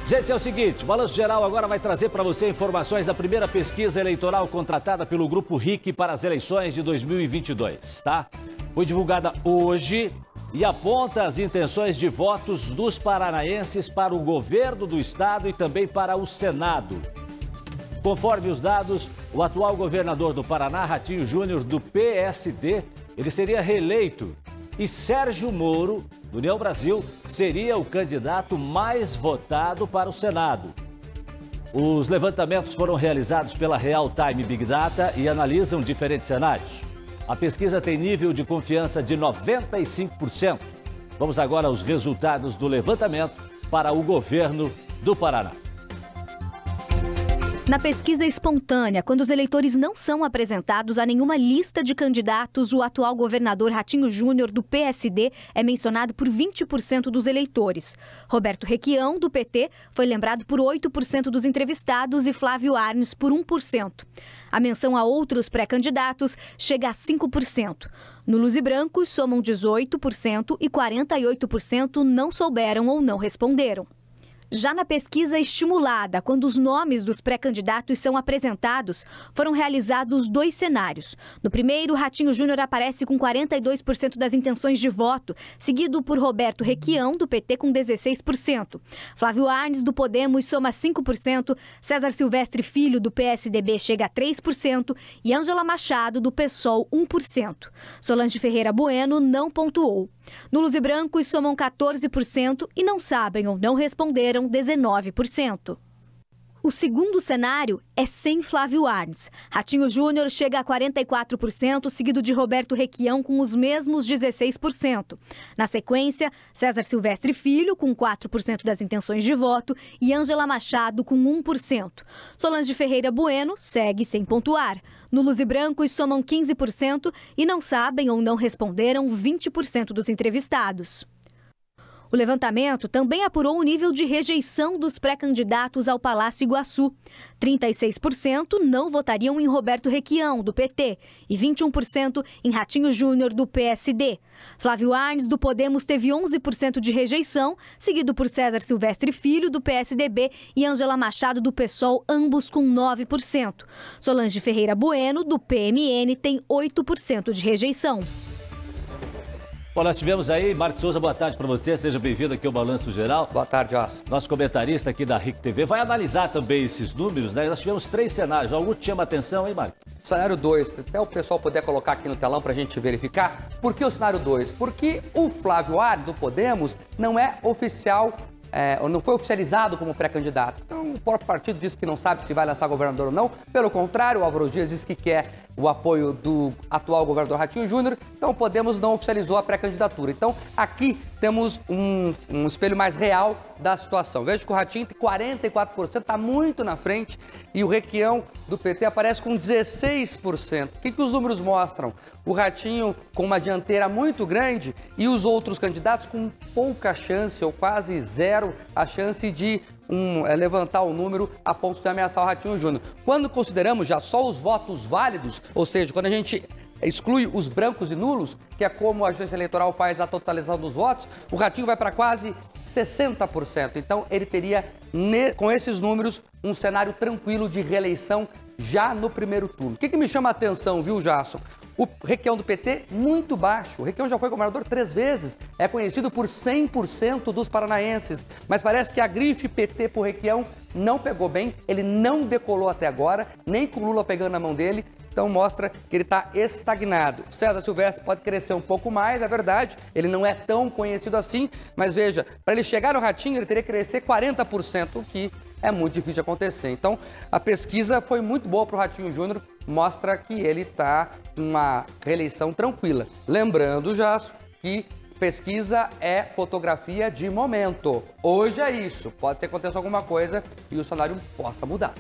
Gente, é o seguinte, o Balanço Geral agora vai trazer para você informações da primeira pesquisa eleitoral contratada pelo Grupo RIC para as eleições de 2022, tá? Foi divulgada hoje e aponta as intenções de votos dos paranaenses para o governo do estado e também para o Senado. Conforme os dados, o atual governador do Paraná, Ratinho Júnior, do PSD, ele seria reeleito. E Sérgio Moro, do União Brasil, seria o candidato mais votado para o Senado. Os levantamentos foram realizados pela Real Time Big Data e analisam diferentes cenários. A pesquisa tem nível de confiança de 95%. Vamos agora aos resultados do levantamento para o governo do Paraná. Na pesquisa espontânea, quando os eleitores não são apresentados a nenhuma lista de candidatos, o atual governador Ratinho Júnior, do PSD, é mencionado por 20% dos eleitores. Roberto Requião, do PT, foi lembrado por 8% dos entrevistados e Flávio Arnes por 1%. A menção a outros pré-candidatos chega a 5%. Nulos e brancos somam 18% e 48% não souberam ou não responderam. Já na pesquisa estimulada, quando os nomes dos pré-candidatos são apresentados, foram realizados 2 cenários. No primeiro, Ratinho Júnior aparece com 42% das intenções de voto, seguido por Roberto Requião, do PT, com 16%. Flávio Arnes, do Podemos, soma 5%, César Silvestre Filho, do PSDB, chega a 3% e Ângela Machado, do PSOL, 1%. Solange Ferreira Bueno não pontuou. Nulos e brancos somam 14% e não sabem ou não responderam 19%. O segundo cenário é sem Flávio Arnes. Ratinho Júnior chega a 44%, seguido de Roberto Requião com os mesmos 16%. Na sequência, César Silvestre Filho com 4% das intenções de voto e Ângela Machado com 1%. Solange Ferreira Bueno segue sem pontuar. Nulos e brancos somam 15% e não sabem ou não responderam 20% dos entrevistados. O levantamento também apurou o nível de rejeição dos pré-candidatos ao Palácio Iguaçu. 36% não votariam em Roberto Requião, do PT, e 21% em Ratinho Júnior, do PSD. Flávio Arnes, do Podemos, teve 11% de rejeição, seguido por César Silvestre Filho, do PSDB, e Ângela Machado, do PSOL, ambos com 9%. Solange Ferreira Bueno, do PMN, tem 8% de rejeição. Bom, nós tivemos aí, Marcos Souza, boa tarde para você, seja bem-vindo aqui ao Balanço Geral. Boa tarde, Aço. Nosso comentarista aqui da RIC TV vai analisar também esses números, né? Nós tivemos 3 cenários, algum te chama atenção, hein, Marcos? Cenário 2, até o pessoal puder colocar aqui no telão para a gente verificar. Por que o cenário 2? Porque o Flávio Arnes, do Podemos, não é oficial, não foi oficializado como pré-candidato. Então, o próprio partido disse que não sabe se vai lançar governador ou não. Pelo contrário, o Álvaro Dias disse que quer o apoio do atual governador Ratinho Júnior. Então, o Podemos não oficializou a pré-candidatura. Então, aqui temos um espelho mais real da situação. Veja que o Ratinho tem 44%, está muito na frente, e o Requião do PT aparece com 16%. O que os números mostram? O Ratinho com uma dianteira muito grande e os outros candidatos com pouca chance, ou quase zero, a chance de levantar o número a ponto de ameaçar o Ratinho Júnior. Quando consideramos já só os votos válidos, ou seja, quando a gente exclui os brancos e nulos, que é como a agência eleitoral faz a totalização dos votos, o Ratinho vai para quase 60%. Então, ele teria, com esses números, um cenário tranquilo de reeleição já no primeiro turno. O que me chama a atenção, viu, Jasson? O Requião do PT, muito baixo. O Requião já foi governador 3 vezes, é conhecido por 100% dos paranaenses. Mas parece que a grife PT por Requião não pegou bem, ele não decolou até agora, nem com o Lula pegando na mão dele. Então mostra que ele está estagnado. César Silvestre pode crescer um pouco mais, é verdade, ele não é tão conhecido assim, mas veja, para ele chegar no Ratinho, ele teria que crescer 40%, o que é muito difícil de acontecer. Então, a pesquisa foi muito boa para o Ratinho Júnior, mostra que ele está numa reeleição tranquila. Lembrando, Jasso, que pesquisa é fotografia de momento. Hoje é isso, pode ser que aconteça alguma coisa e o cenário possa mudar.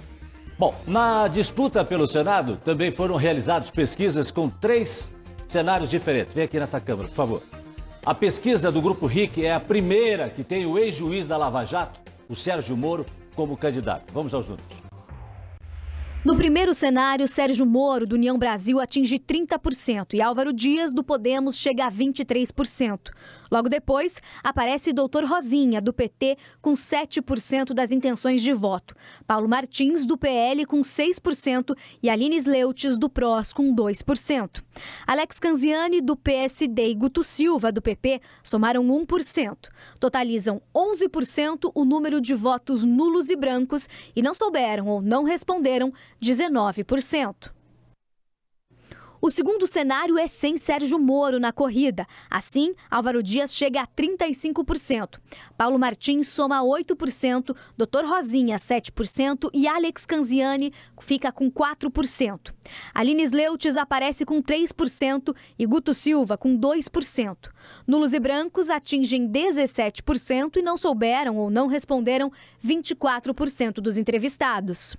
Bom, na disputa pelo Senado, também foram realizadas pesquisas com 3 cenários diferentes. Vem aqui nessa câmera, por favor. A pesquisa do Grupo RIC é a primeira que tem o ex-juiz da Lava Jato, o Sérgio Moro, como candidato. Vamos aos números. No primeiro cenário, Sérgio Moro, do União Brasil, atinge 30% e Álvaro Dias, do Podemos, chega a 23%. Logo depois, aparece Dr. Rosinha, do PT, com 7% das intenções de voto. Paulo Martins, do PL, com 6% e Aline Sleutis, do PROS, com 2%. Alex Canziani, do PSD, e Guto Silva, do PP, somaram 1%. Totalizam 11% o número de votos nulos e brancos e não souberam ou não responderam 19%. O segundo cenário é sem Sérgio Moro na corrida. Assim, Álvaro Dias chega a 35%. Paulo Martins soma 8%, Dr. Rosinha 7% e Alex Canziani fica com 4%. Aline Sleutis aparece com 3% e Guto Silva com 2%. Nulos e brancos atingem 17% e não souberam ou não responderam 24% dos entrevistados.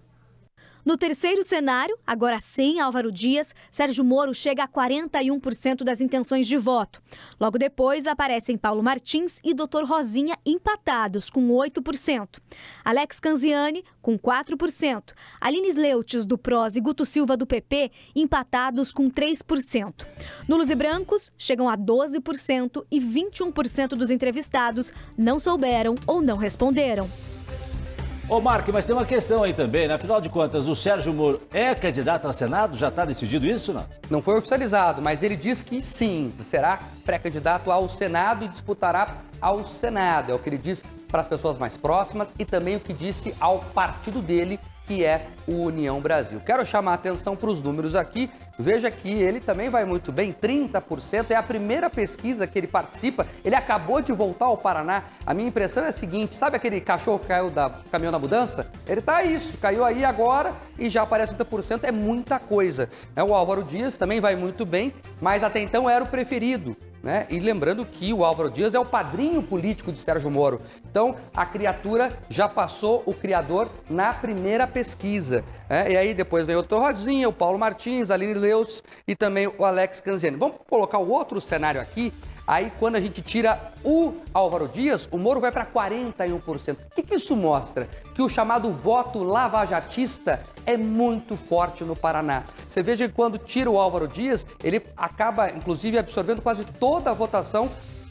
No terceiro cenário, agora sem Álvaro Dias, Sérgio Moro chega a 41% das intenções de voto. Logo depois, aparecem Paulo Martins e Dr. Rosinha empatados, com 8%. Alex Canziani, com 4%. Aline Sleutis, do PROS, e Guto Silva, do PP, empatados com 3%. Nulos e brancos chegam a 12% e 21% dos entrevistados não souberam ou não responderam. Ô, Mark, mas tem uma questão aí também, né? Afinal de contas, o Sérgio Moro é candidato ao Senado? Já está decidido isso, não? Não foi oficializado, mas ele diz que sim, será pré-candidato ao Senado e disputará ao Senado. É o que ele diz para as pessoas mais próximas e também o que disse ao partido dele, que é o União Brasil. Quero chamar a atenção para os números aqui. Veja que ele também vai muito bem, 30%. É a primeira pesquisa que ele participa. Ele acabou de voltar ao Paraná. A minha impressão é a seguinte, sabe aquele cachorro que caiu do caminhão na mudança? Ele tá isso, caiu aí agora e já aparece 30%. É muita coisa. O Álvaro Dias também vai muito bem, mas até então era o preferido. E lembrando que o Álvaro Dias é o padrinho político de Sérgio Moro. Então, a criatura já passou o criador na primeira pesquisa. E aí depois vem o Dr. Rosinha, o Paulo Martins, a Aline Sleutis e também o Alex Canziani. Vamos colocar o outro cenário aqui. Aí, quando a gente tira o Álvaro Dias, o Moro vai para 41%. O que isso mostra? Que o chamado voto lavajatista é muito forte no Paraná. Você veja que quando tira o Álvaro Dias, ele acaba, inclusive, absorvendo quase toda a votação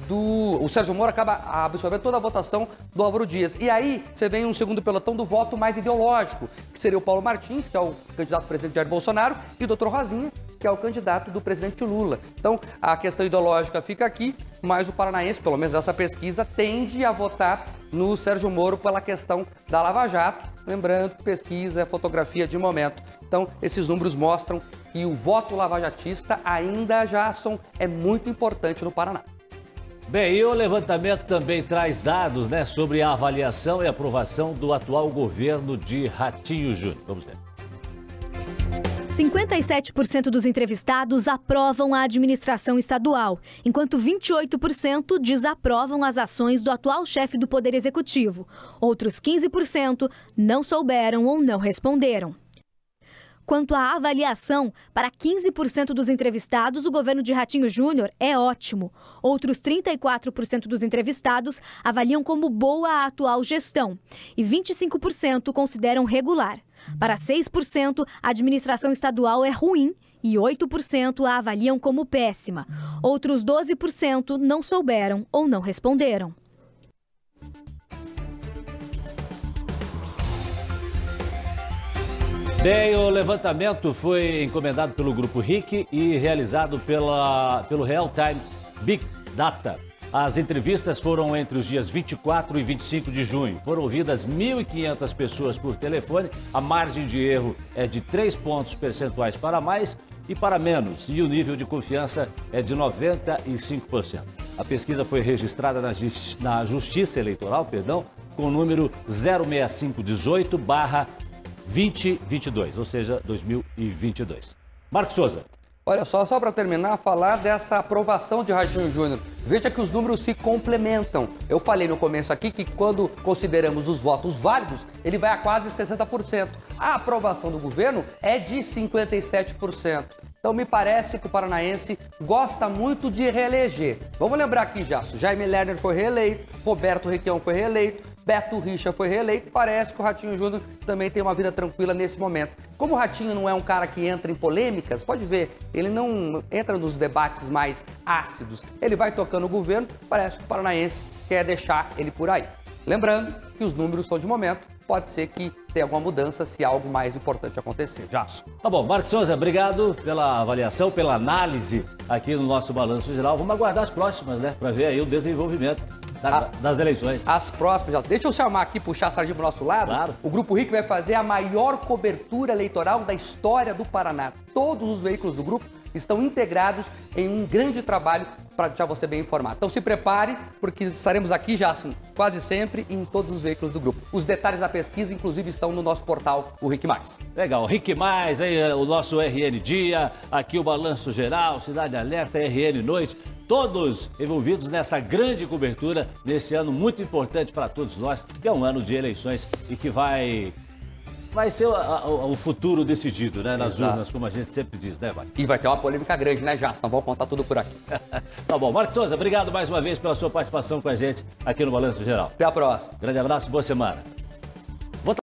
o Sérgio Moro acaba absorvendo toda a votação do Álvaro Dias. E aí, você vem um segundo pelotão do voto mais ideológico, que seria o Paulo Martins, que é o candidato do presidente Jair Bolsonaro, e o Dr. Rosinha, que é o candidato do presidente Lula. Então, a questão ideológica fica aqui, mas o paranaense, pelo menos essa pesquisa, tende a votar no Sérgio Moro pela questão da Lava Jato. Lembrando que pesquisa é fotografia de momento. Então, esses números mostram que o voto lavajatista ainda é muito importante no Paraná. Bem, e o levantamento também traz dados, sobre a avaliação e aprovação do atual governo de Ratinho Júnior. Vamos ver. 57% dos entrevistados aprovam a administração estadual, enquanto 28% desaprovam as ações do atual chefe do Poder Executivo. Outros 15% não souberam ou não responderam. Quanto à avaliação, para 15% dos entrevistados, o governo de Ratinho Júnior é ótimo. Outros 34% dos entrevistados avaliam como boa a atual gestão e 25% consideram regular. Para 6%, a administração estadual é ruim e 8% a avaliam como péssima. Outros 12% não souberam ou não responderam. Bem, o levantamento foi encomendado pelo Grupo RIC e realizado pelo Real Time Big Data. As entrevistas foram entre os dias 24 e 25 de junho. Foram ouvidas 1.500 pessoas por telefone. A margem de erro é de 3 pontos percentuais para mais e para menos. E o nível de confiança é de 95%. A pesquisa foi registrada na Justiça Eleitoral, com o número 06518/2022, ou seja, 2022. Marcos Souza. Olha só para terminar, falar dessa aprovação de Ratinho Júnior. Veja que os números se complementam. Eu falei no começo aqui que quando consideramos os votos válidos, ele vai a quase 60%. A aprovação do governo é de 57%. Então me parece que o paranaense gosta muito de reeleger. Vamos lembrar aqui, Jaime Lerner foi reeleito, Roberto Requião foi reeleito, Beto Richa foi reeleito, parece que o Ratinho Júnior também tem uma vida tranquila nesse momento. Como o Ratinho não é um cara que entra em polêmicas, pode ver, ele não entra nos debates mais ácidos. Ele vai tocando o governo, parece que o paranaense quer deixar ele por aí. Lembrando que os números são de momento, pode ser que tenha alguma mudança se algo mais importante acontecer. Jasso. Tá bom, Marcos Souza, obrigado pela avaliação, pela análise aqui no nosso Balanço Geral. Vamos aguardar as próximas, né, para ver aí o desenvolvimento das eleições. As próximas, deixa eu chamar aqui, puxar a sardinha pro nosso lado. Claro. O Grupo RIC vai fazer a maior cobertura eleitoral da história do Paraná. Todos os veículos do grupo estão integrados em um grande trabalho para deixar você bem informado. Então se prepare, porque estaremos aqui já quase sempre em todos os veículos do grupo. Os detalhes da pesquisa, inclusive, estão no nosso portal, o RIC+. Legal, RIC+, aí o nosso RN Dia, aqui o Balanço Geral, Cidade Alerta, RN Noite, todos envolvidos nessa grande cobertura, nesse ano muito importante para todos nós, que é um ano de eleições e que vai ser o futuro decidido, né, nas urnas, como a gente sempre diz, né, vai? E vai ter uma polêmica grande, né, Jasso? Então vamos contar tudo por aqui. Tá bom. Marcos Souza, obrigado mais uma vez pela sua participação com a gente aqui no Balanço Geral. Até a próxima. Grande abraço, boa semana.